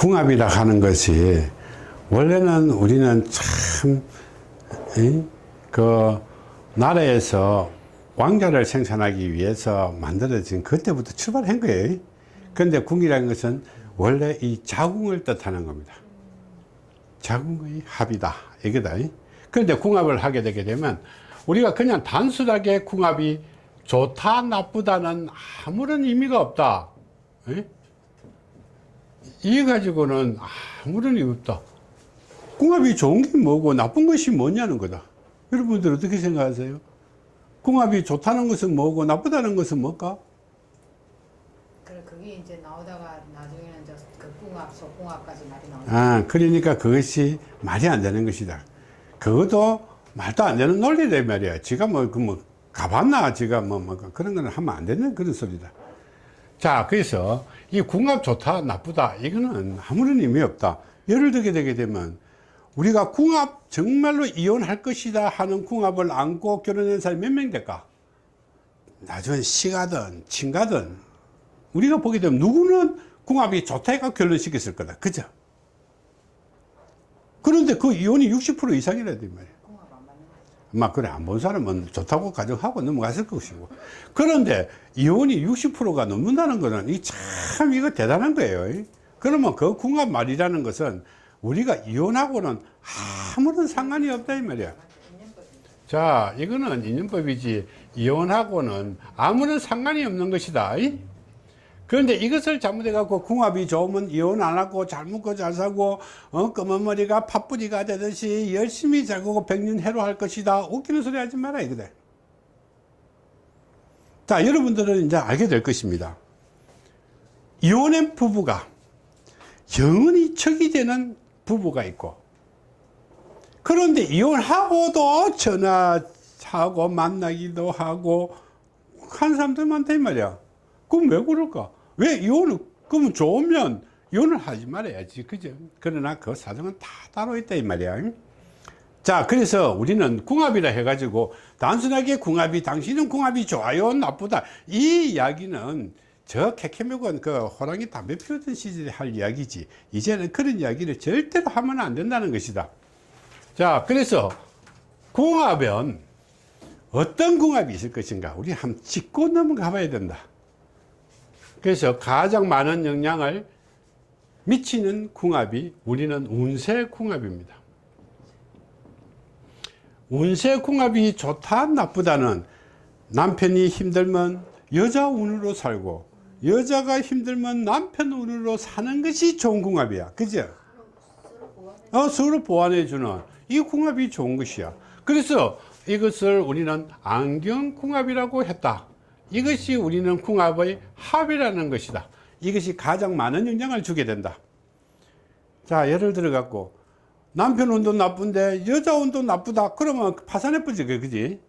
궁합이라 하는 것이 원래는 우리는 참, 그, 나라에서 왕자를 생산하기 위해서 만들어진 그때부터 출발한 거예요. 그런데 궁이라는 것은 원래 이 자궁을 뜻하는 겁니다. 자궁의 합이다. 이거다. 그런데 궁합을 하게 되게 되면 우리가 그냥 단순하게 궁합이 좋다, 나쁘다는 아무런 의미가 없다. 이 가지고는 아무런 의미 없다. 궁합이 좋은 게 뭐고 나쁜 것이 뭐냐는 거다. 여러분들 어떻게 생각하세요? 궁합이 좋다는 것은 뭐고 나쁘다는 것은 뭘까? 그게 이제 나오다가 나중에는 그 궁합, 소궁합까지 말이 나오죠. 그러니까 그것이 말이 안 되는 것이다. 그것도 말도 안 되는 논리다 말이야. 지가 가봤나? 지가 그런 거는 하면 안 되는 그런 소리다. 자, 그래서 이 궁합 좋다, 나쁘다, 이거는 아무런 의미 없다. 예를 들게 되게 되면 우리가 궁합 정말로 이혼할 것이다 하는 궁합을 안고 결혼한 사람이 몇 명 될까? 나중에 시가든 친가든 우리가 보게 되면 누구는 궁합이 좋다 해가 결혼시켰을 거다. 그죠? 그런데 그 이혼이 60% 이상이라야 돼 말이야. 궁합 안 맞는 거죠. 막 그래 안 본 사람은 좋다고 가정하고 넘어갔을 것이고. 그런데 이혼이 60%가 넘는다는 거는 참 이거 대단한 거예요. 그러면 그 궁합 말이라는 것은 우리가 이혼하고는 아무런 상관이 없다 이 말이야. 자, 이거는 인연법이지 이혼하고는 아무런 상관이 없는 것이다. 그런데 이것을 잘못해 갖고 궁합이 좋으면 이혼 안 하고 잘 먹고 잘 사고 검은 머리가 팥뿌리가 되듯이 열심히 자고 백년해로 할 것이다. 웃기는 소리 하지 마라 이거다. 자, 여러분들은 이제 알게 될 것입니다. 이혼한 부부가 영원히 척이 되는 부부가 있고, 그런데 이혼하고도 전화하고 만나기도 하고 하는 사람들 많다 이 말이야. 그럼 왜 그럴까? 왜 이혼을, 그러면 좋으면 이혼을 하지 말아야지. 그죠? 그러나 그 사정은 다 따로 있다 이 말이야. 자, 그래서 우리는 궁합이라 해가지고 단순하게 궁합이, 당신은 궁합이 좋아요, 나쁘다, 이 이야기는 저 캐캐묵은 그 호랑이 담배 피우던 시절에 할 이야기지, 이제는 그런 이야기를 절대로 하면 안 된다는 것이다. 자, 그래서 궁합은 어떤 궁합이 있을 것인가, 우리 한번 짚고 넘어가 봐야 된다. 그래서 가장 많은 영향을 미치는 궁합이 우리는 운세 궁합입니다. 운세 궁합이 좋다, 나쁘다는, 남편이 힘들면 여자 운으로 살고 여자가 힘들면 남편 운으로 사는 것이 좋은 궁합이야. 그죠? 서로 보완해 주는 이 궁합이 좋은 것이야. 그래서 이것을 우리는 안경 궁합이라고 했다. 이것이 우리는 궁합의 합이라는 것이다. 이것이 가장 많은 영향을 주게 된다. 자, 예를 들어 갖고 남편 운도 나쁜데 여자 운도 나쁘다. 그러면 파산해 버리지, 그지?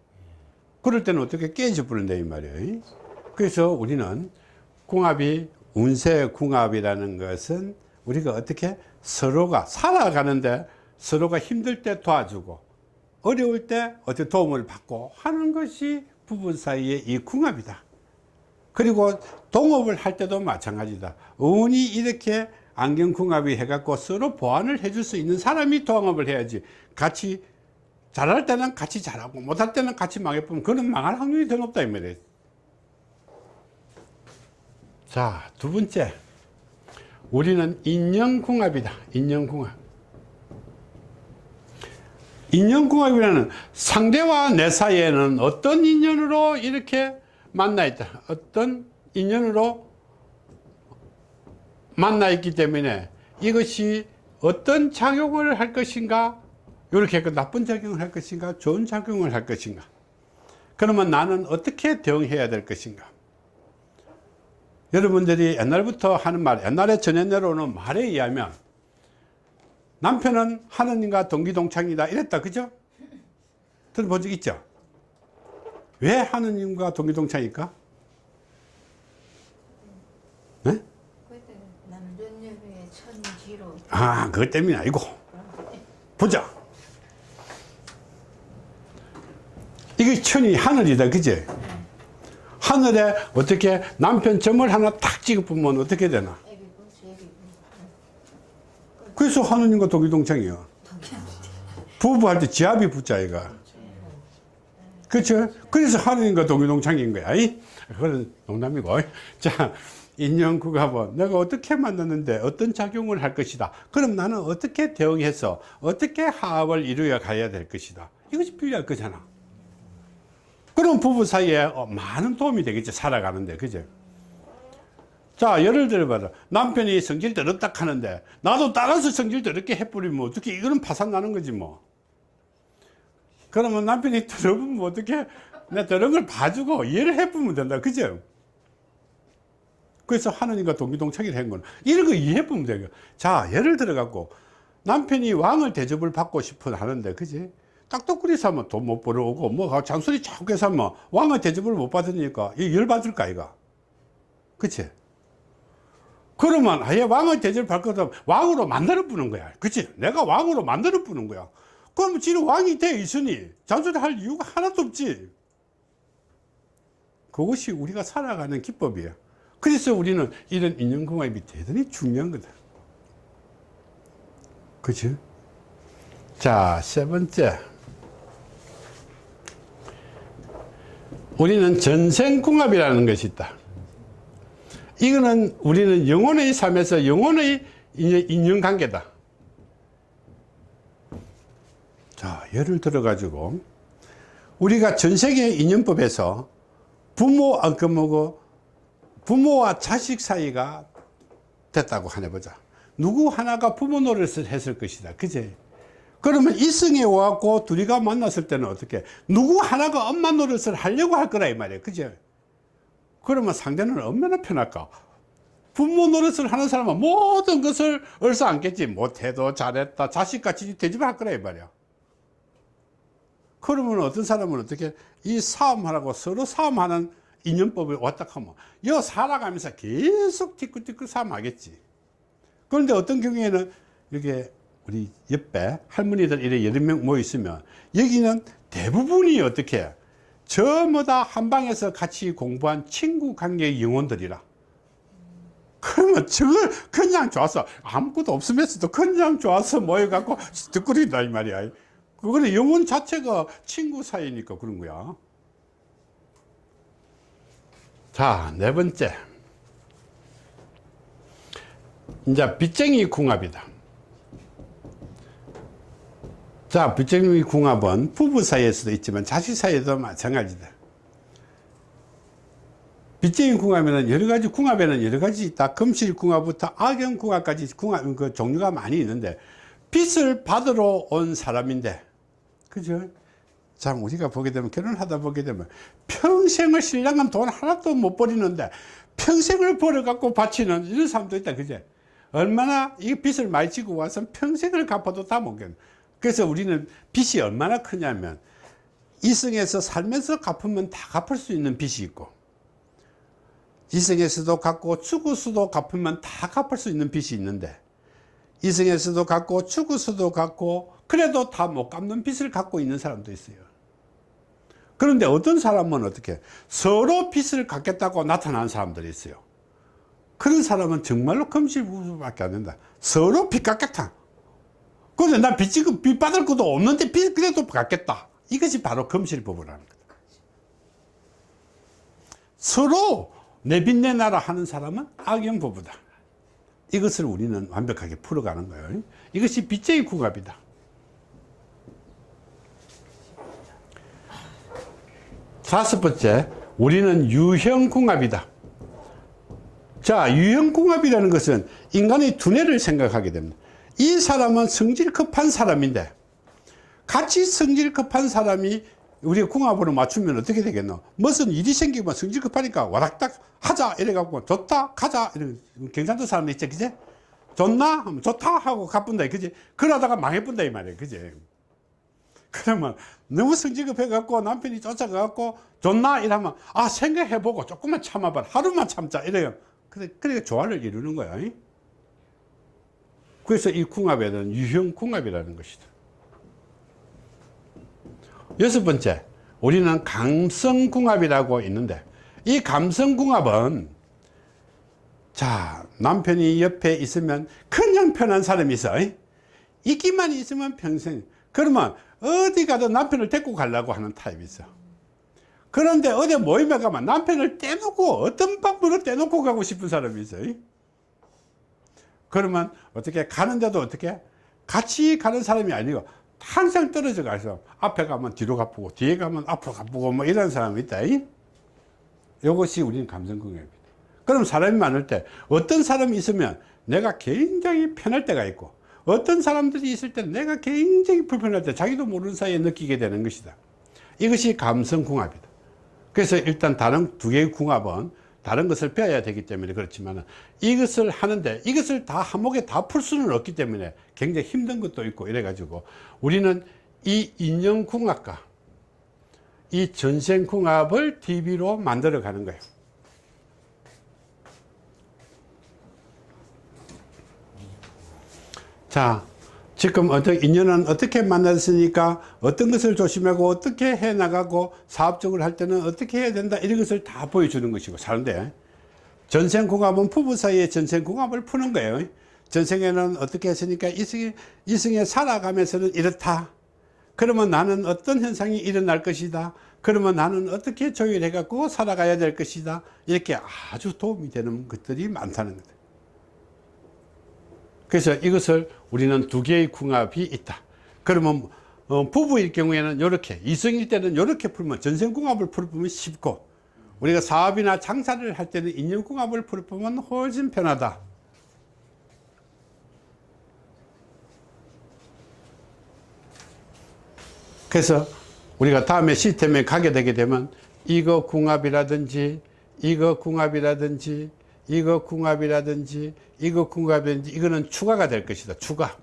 그럴 때는 어떻게 깨져 버린다 이 말이에요. 그래서 우리는 궁합이, 운세 궁합이라는 것은 우리가 어떻게 서로가 살아가는데 서로가 힘들 때 도와주고 어려울 때 어떻게 도움을 받고 하는 것이 부부 사이의 이 궁합이다. 그리고 동업을 할 때도 마찬가지다. 운이 이렇게 안경궁합이 해갖고 서로 보완을 해줄 수 있는 사람이 동업을 해야지. 같이 잘할 때는 같이 잘하고 못할 때는 같이 망해보면 그는 망할 확률이 더 높다 이 말이에요. 자, 두 번째, 우리는 인연궁합이다. 인연궁합. 인연궁합이라는 상대와 내 사이에는 어떤 인연으로 이렇게 만나 있다. 어떤 인연으로 만나 있기 때문에 이것이 어떤 작용을 할 것인가, 이렇게 나쁜 작용을 할 것인가, 좋은 작용을 할 것인가. 그러면 나는 어떻게 대응해야 될 것인가. 여러분들이 옛날부터 하는 말, 옛날에 전해 내려오는 말에 의하면 남편은 하느님과 동기동창이다 이랬다. 그죠? 들어본 적 있죠? 왜 하느님과 동기동창일까? 네? 남전여비의 천지로. 그것 때문이 아니고. 보자. 이게 천이 하늘이다. 그지? 하늘에 어떻게 남편 점을 하나 탁 찍어보면 어떻게 되나? 그래서 하느님과 동기동창이요. 부부할 때 지압이 붙자, 이가. 그렇죠? 그래서 하느님과 동기동창인 거야. 그건 농담이고. 자, 인연국합은 내가 어떻게 만났는데 어떤 작용을 할 것이다. 그럼 나는 어떻게 대응해서 어떻게 화합을 이루어 가야 될 것이다. 이것이 필요할 거잖아. 그럼 부부 사이에 많은 도움이 되겠지, 살아가는데. 그죠? 자, 예를 들어봐라. 남편이 성질 더럽다 하는데 나도 따라서 성질 더럽게 해버리면 어떻게, 이거는 파산 나는 거지 뭐. 그러면 남편이 더러우면 어떻게, 내 더러운 걸 봐주고 이해를 해보면 된다. 그죠? 그래서 하느님과 동기동창이 된 거는 이런 거 이해해보면 돼요. 자, 예를 들어갖고 남편이 왕을 대접을 받고 싶어 하는데, 그지? 딱똑꾸리서 하면 돈 못 벌어오고 뭐 잔소리 자꾸 해서 하면 왕의 대접을 못 받으니까 열받을까, 이가. 그치? 그러면 아예 왕의 대접을 받을 거면 왕으로 만들어 부는 거야. 그치? 내가 왕으로 만들어 부는 거야. 그러면 지는 왕이 돼 있으니 잔소리 할 이유가 하나도 없지. 그것이 우리가 살아가는 기법이에요. 그래서 우리는 이런 인연궁합이 대단히 중요한 거다. 그치? 자, 세 번째. 우리는 전생궁합이라는 것이 있다. 이거는 우리는 영혼의 삶에서 영혼의 인연관계다. 자, 예를 들어 가지고 우리가 전 세계 인연법에서 부모와 자식 사이가 됐다고 하내보자. 누구 하나가 부모 노릇을 했을 것이다. 그제? 그러면 이성에 와갖고 둘이가 만났을 때는 어떻게? 누구 하나가 엄마 노릇을 하려고 할 거라, 이 말이에요. 그제? 그러면 상대는 얼마나 편할까? 부모 노릇을 하는 사람은 모든 것을 얼싸안겠지. 못해도 잘했다. 자식같이 대접할 거라, 이 말이야. 그러면 어떤 사람은 어떻게? 이 싸움하라고 서로 싸움하는 인연법에 왔다 하면 여 살아가면서 계속 티끌티끌 싸움하겠지. 그런데 어떤 경우에는 이렇게 우리 옆에 할머니들 이래 여러 명 모여 있으면 여기는 대부분이 어떻게? 전부 다 한방에서 같이 공부한 친구 관계의 영혼들이라. 그러면 저걸 그냥 좋아서 아무것도 없으면서도 그냥 좋아서 모여갖고 듣거린다, 이 말이야. 그거는 영혼 자체가 친구 사이니까 그런 거야. 자, 네 번째. 이제 빚쟁이 궁합이다. 자, 빚쟁이 궁합은 부부 사이에서도 있지만 자식 사이에도 마찬가지다. 빚쟁이 궁합에는 여러 가지, 궁합에는 여러 가지 있다. 금실 궁합부터 악연 궁합까지 그 종류가 많이 있는데, 빚을 받으러 온 사람인데, 그죠? 참, 우리가 보게 되면, 결혼하다 보게 되면, 평생을 신랑은 돈 하나도 못 버리는데, 평생을 벌어갖고 바치는 이런 사람도 있다. 그죠? 얼마나 이 빚을 많이 지고 와서 평생을 갚아도 다 못 갚는. 그래서 우리는 빚이 얼마나 크냐면, 이성에서 살면서 갚으면 다 갚을 수 있는 빚이 있고, 이성에서도 갚고 죽어서도 갚으면 다 갚을 수 있는 빚이 있는데, 이성에서도 갚고 죽어서도 갚고 그래도 다 못 갚는 빚을 갖고 있는 사람도 있어요. 그런데 어떤 사람은 어떻게 서로 빚을 갚겠다고 나타나는 사람들이 있어요. 그런 사람은 정말로 금실부부밖에 안 된다. 서로 빚 갚겠다. 그런데 나 빚 받을 것도 없는데 빚 그래도 갚겠다. 이것이 바로 금실부부라는 거다. 서로 내 빚 내놔라 하는 사람은 악연부부다. 이것을 우리는 완벽하게 풀어가는 거예요. 이것이 빚쟁이 궁합이다. 다섯 번째, 우리는 유형궁합이다. 자, 유형궁합이라는 것은 인간의 두뇌를 생각하게 됩니다. 이 사람은 성질 급한 사람인데, 같이 성질 급한 사람이 우리가 궁합으로 맞추면 어떻게 되겠노? 무슨 일이 생기면 성질 급하니까 와락딱 하자 이래갖고 좋다 가자 이런 경상도 사람들 있지, 그지? 좋나? 하면 좋다 하고 가뿐다, 그지? 그러다가 망해뿐다, 이 말이에요, 그지? 그러면 너무 성질 급해갖고 남편이 쫓아가갖고 좋나? 이러면 아, 생각해보고 조금만 참아봐라, 하루만 참자 이래요. 그래 조화를 이루는 거야. 그래서 이 궁합에는 유형궁합이라는 것이다. 여섯 번째, 우리는 감성궁합이라고 있는데, 이 감성궁합은 자, 남편이 옆에 있으면 그냥 편한 사람이 있어. 있기만 있으면 평생. 그러면 어디 가도 남편을 데리고 가려고 하는 타입이 있어. 그런데 어디 모임에 가면 남편을 떼놓고 어떤 방법으로 떼놓고 가고 싶은 사람이 있어. 그러면 어떻게 가는데도 어떻게 같이 가는 사람이 아니고 항상 떨어져 가서 앞에 가면 뒤로 가보고 뒤에 가면 앞으로 가보고 뭐 이런 사람이 있다. 이것이 우리는 감성궁합입니다. 그럼 사람이 많을 때 어떤 사람이 있으면 내가 굉장히 편할 때가 있고 어떤 사람들이 있을 때 내가 굉장히 불편할 때 자기도 모르는 사이에 느끼게 되는 것이다. 이것이 감성궁합이다. 그래서 일단 다른 두 개의 궁합은 다른 것을 배워야 되기 때문에 그렇지만 이것을 하는데 이것을 다 한목에 다 풀 수는 없기 때문에 굉장히 힘든 것도 있고 이래 가지고 우리는 이 인연궁합과 이 전생궁합을 TV로 만들어 가는 거예요. 자, 지금 인연은 어떻게 만났으니까 어떤 것을 조심하고 어떻게 해 나가고 사업적으로 할 때는 어떻게 해야 된다 이런 것을 다 보여주는 것이고 사는데 전생궁합은 부부 사이의 전생궁합을 푸는 거예요. 전생에는 어떻게 했으니까 이승에 살아가면서는 이렇다. 그러면 나는 어떤 현상이 일어날 것이다. 그러면 나는 어떻게 조율해 갖고 살아가야 될 것이다. 이렇게 아주 도움이 되는 것들이 많다는 거다. 그래서 이것을 우리는 두 개의 궁합이 있다. 그러면 부부일 경우에는 이렇게, 이성일 때는 이렇게 풀면 전생궁합을 풀면 쉽고 우리가 사업이나 장사를 할 때는 인연궁합을 풀면 훨씬 편하다. 그래서 우리가 다음에 시스템에 가게 되게 되면 이거 궁합이라든지 이거 궁합이라든지 이거 궁합이라든지 이거 궁합이라든지 이거는 추가가 될 것이다. 추가.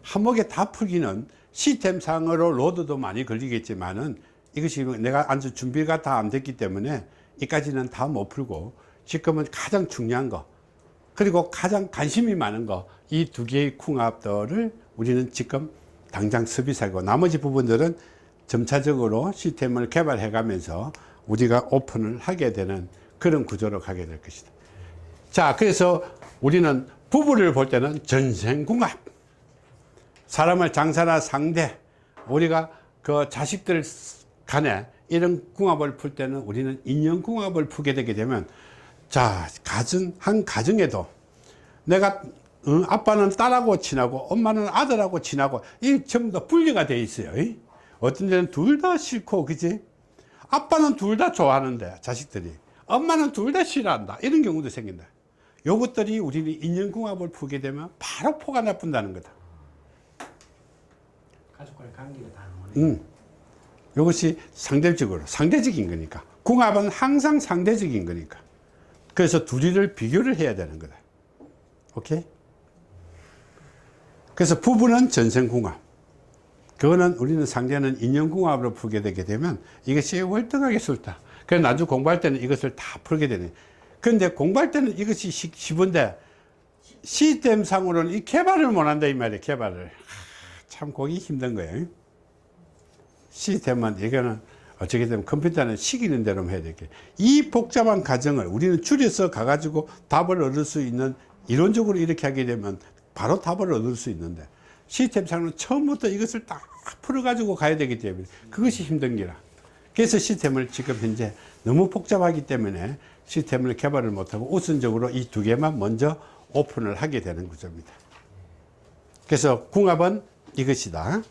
한목에 다 풀기는 시스템상으로 로드도 많이 걸리겠지만은 이것이 내가 아주 준비가 다 안 됐기 때문에 이까지는 다 못 풀고 지금은 가장 중요한 거 그리고 가장 관심이 많은 거 이 두 개의 궁합들을 우리는 지금 당장 서비스하고 나머지 부분들은 점차적으로 시스템을 개발해 가면서 우리가 오픈을 하게 되는 그런 구조로 가게 될 것이다. 자, 그래서 우리는 부부를 볼 때는 전생궁합, 사람을 장사나 상대, 우리가 그 자식들 간에 이런 궁합을 풀 때는 우리는 인연궁합을 풀게 되게 되면 자, 한 가정에도 내가 아빠는 딸하고 친하고 엄마는 아들하고 친하고 이 전부 다 분리가 돼 있어요. 어떤 데는 둘 다 싫고 그지? 아빠는 둘 다 좋아하는데 자식들이 엄마는 둘 다 싫어한다 이런 경우도 생긴다. 요것들이 우리는 인연궁합을 풀게 되면 바로 포가 나쁜다는 거다. 가족과의 관계가 다 안 요것이 상대적인 거니까 궁합은 항상 상대적인 거니까 그래서 둘이를 비교를 해야 되는 거다. 오케이? 그래서 부부는 전생궁합, 그거는 우리는 상대는 인연궁합으로 풀게 되게 되면 이것이 월등하게 쉽다. 그래서 나중에 공부할 때는 이것을 다 풀게 되네. 그런데 공부할 때는 이것이 쉬운데 시스템상으로는 이 개발을 못 한다 이 말이에요. 개발을. 참 거기 힘든 거예요. 시스템은 이거는 어떻게 되면 컴퓨터는 시키는 대로 해야 되게. 이 복잡한 과정을 우리는 줄여서 가가지고 답을 얻을 수 있는 이론적으로 이렇게 하게 되면 바로 답을 얻을 수 있는데 시스템상으로는 처음부터 이것을 딱 풀어가지고 가야 되기 때문에 그것이 힘든 기라. 그래서 시스템을 지금 현재 너무 복잡하기 때문에 시스템을 개발을 못하고 우선적으로 이 두 개만 먼저 오픈을 하게 되는 구조입니다. 그래서 궁합은 이것이다.